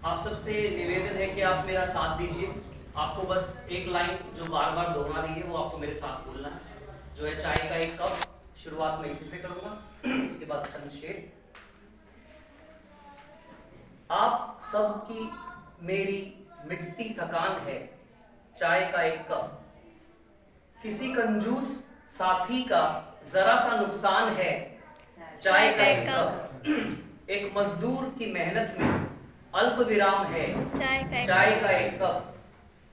आप सबसे निवेदन है कि आप मेरा साथ दीजिए। आपको बस एक लाइन जो बार बार दोहरा रही है वो आपको मेरे साथ बोलना है, जो है चाय का एक कप। शुरुआत मैं इसी से करूंगा, इसके बाद चंद शेर। आप सबकी मेरी मिटती थकान है, चाय का एक कप। किसी कंजूस साथी का जरा सा नुकसान है, चाय का एक कप। एक मजदूर की मेहनत में अल्प विराम है, चाय का एक कप।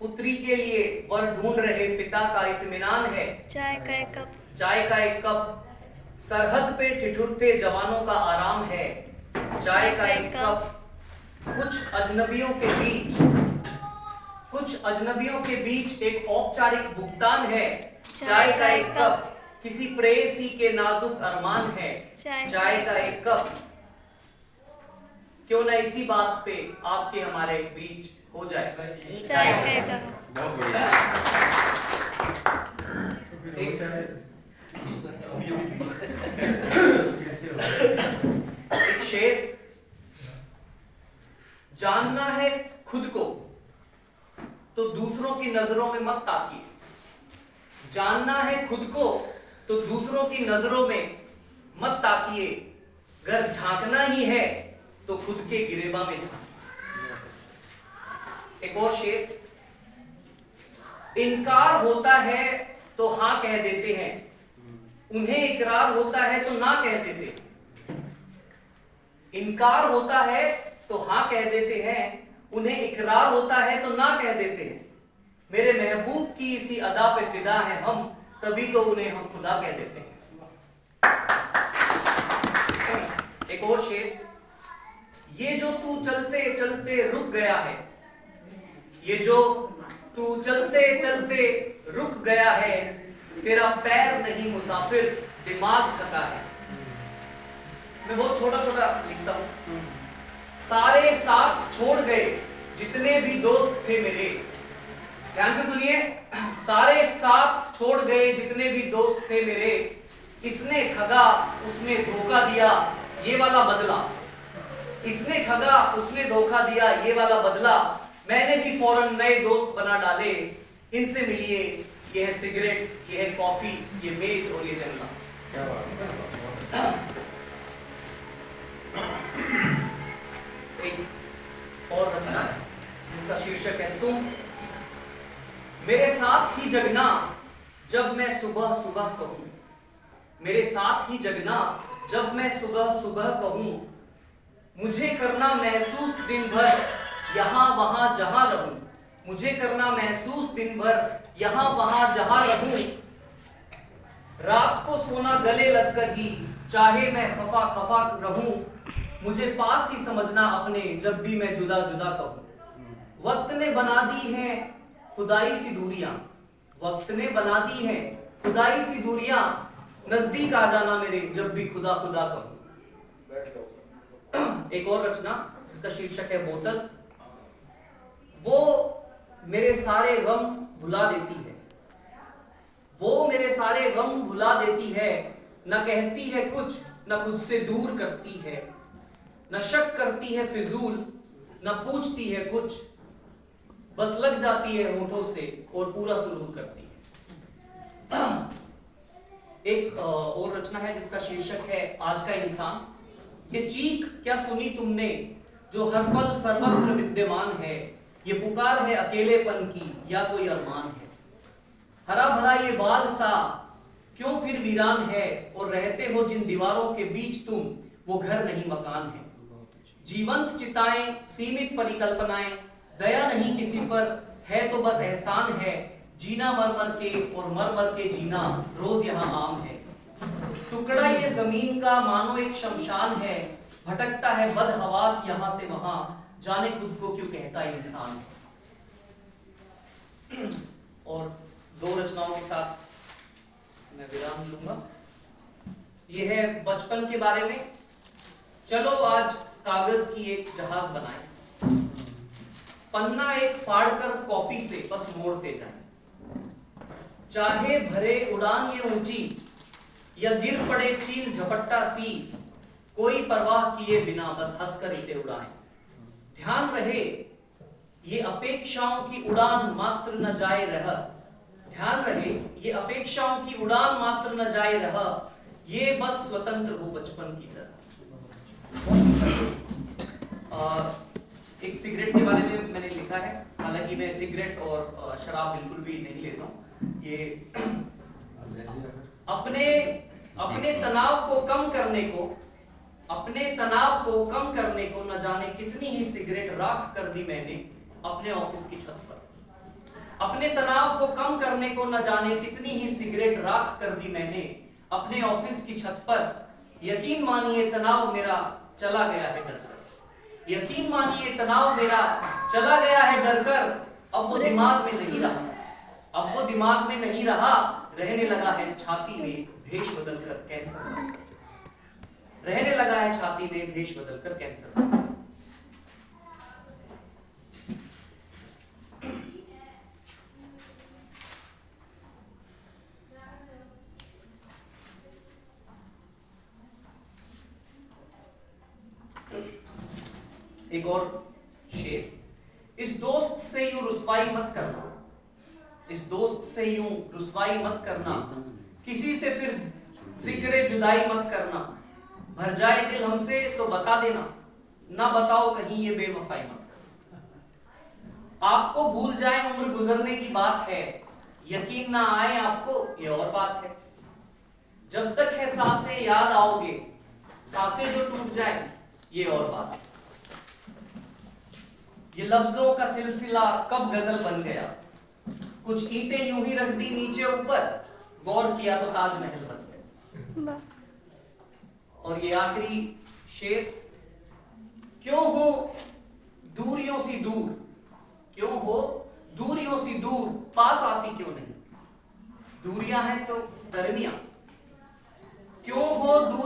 पुत्री के लिए वर ढूंढ रहे पिता का इत्मीनान है, चाय का एक कप। चाय का एक कप। सरहद पे ठिठुरते जवानों का आराम है, चाय का एक कप। कुछ अजनबियों के बीच एक औपचारिक भुगतान है, चाय का एक कप। किसी प्रेयसी के नाजुक अरमान है, चाय का एक कप। क्यों ना इसी बात पे आपके हमारे बीच हो जाए चाय का एक कप। बहुत बढ़िया। एक शेर। जानना है खुद को तो दूसरों की नजरों में मत ताकिए, जानना है खुद को तो दूसरों की नजरों में मत ताकिए। अगर झांकना ही है तो खुद के गिरेबा में झांकिए। एक और शेर। इनकार होता है तो हां कह देते हैं, उन्हें इकरार होता है तो ना कह देते। इनकार होता है तो हां कह देते हैं, उन्हें इकरार होता है तो ना कह देते हैं। मेरे महबूब की इसी अदा पे फिदा है हम, तभी तो उन्हें हम खुदा कह देते हैं। एक और शेर। ये जो तू चलते चलते रुक गया है, ये जो तू चलते चलते रुक गया है, तेरा पैर नहीं मुसाफिर दिमाग थका है। मैं बहुत छोटा छोटा लिखता हूं। सारे साथ छोड़ गए जितने भी दोस्त थे मेरे, ध्यान से सुनिए। सारे साथ छोड़ गए जितने भी दोस्त थे मेरे, इसने ठगा उसने धोखा दिया ये वाला बदला। इसने ठगा उसने धोखा दिया ये वाला बदला। मैंने भी फौरन नए दोस्त बना डाले, इनसे मिलिए, ये है सिगरेट, ये है कॉफी, ये मेज और ये जंगला। क्या बात है। एक और रचना जिसका शीर्षक है तुम। मेरे साथ ही जगना जब मैं सुबह सुबह कहूं, मेरे साथ ही जगना जब मैं सुबह सुबह कहूं। मुझे करना महसूस दिन भर यहां वहां जहां रहूं, मुझे करना महसूस दिन भर यहां वहां जहां रहूं। रात को सोना गले लगकर ही चाहे मैं खफा खफा रहूं, मुझे पास ही समझना अपने जब भी मैं जुदा जुदा कहूं। वक्त ने बना दी है खुदाई सी दूरियां, वक्त ने बना दी है खुदाई सी दूरियां। नजदीक आ जाना मेरे जब भी खुदा खुदा कहूं। एक और रचना जिसका शीर्षक है बोतल। वो मेरे सारे गम भुला देती है, वो मेरे सारे गम भुला देती है। न कहती है कुछ न खुद से दूर करती है, न शक करती है फिजूल न पूछती है कुछ। बस लग जाती है होठों से और पूरा सुरूर करती है। एक और रचना है जिसका शीर्षक है आज का इंसान। ये चीख क्या सुनी तुमने जो हर पल सर्वत्र विद्यमान है, ये पुकार है अकेलेपन की या कोई अरमान है। हरा भरा ये बाग सा क्यों फिर वीरान है, और रहते हो जिन दीवारों के बीच तुम, वो घर नहीं मकान है। जीवंत चिताएं सीमित परिकल्पनाएं, दया नहीं किसी पर है तो बस एहसान है। जीना मर मर के और मर मर के जीना रोज यहाँ आम है। टुकड़ा ये जमीन का मानो एक शमशान है, भटकता है बदहवास यहाँ से वहां, जाने खुद को क्यों कहता है इंसान। और दो रचनाओं के साथ मैं विराम लूंगा। यह है बचपन के बारे में। चलो आज कागज की एक जहाज बनाएं, पन्ना एक फाड़कर कॉपी से बस मोड़ते जाएं। चाहे भरे उड़ान ये ऊंची या गिर पड़े चील झपट्टा सी, कोई परवाह किए बिना बस हंसकर इसे उड़ाएं। ध्यान रहे ये अपेक्षाओं की उड़ान मात्र न जाए रह। ध्यान रहे ये अपेक्षाओं की उड़ान मात्र न जाए रह, ये बस स्वतंत्र हो बचपन की तरह। एक सिगरेट के बारे में मैंने लिखा है, हालांकि मैं सिगरेट और शराब बिल्कुल भी नहीं लेता हूँ। ये अपने तनाव को कम करने को न जाने कितनी ही सिगरेट राख कर दी मैंने अपने ऑफिस की छत पर। अपने तनाव को कम करने को न जाने कितनी ही सिगरेट राख कर दी मैंने अपने ऑफिस की छत पर। यकीन मानिए तनाव मेरा चला गया है डरकर। यकीन मानिए तनाव मेरा चला गया है डरकर। अब वो दिमाग में नहीं रहा, अब वो दिमाग में नहीं रहा, रहने लगा है छाती में भेष बदलकर कैंसर। रहने लगा है छाती में भेष बदलकर कैंसर। एक और शेर, इस दोस्त से यूं रुसवाई मत करना, इस दोस्त से यूं रुसवाई मत करना, किसी से फिर जिक्र जुदाई मत करना। भर जाए दिल हमसे तो बता देना, ना बताओ कहीं ये बेवफाई मत करना। आपको भूल जाए उम्र गुजरने की बात है, यकीन ना आए आपको ये और बात है। जब तक है सांसें याद आओगे, सांसें जो टूट जाए ये और बात है। ये लफ्जों का सिलसिला कब गजल बन गया, कुछ ईंटें यूं ही रख दी नीचे ऊपर, गौर किया तो ताजमहल बन गया। और ये आखिरी शेर, क्यों हो दूरियों सी दूर, क्यों हो दूरियों सी दूर, पास आती क्यों नहीं। दूरियां हैं तो गर्मियां, क्यों हो दूर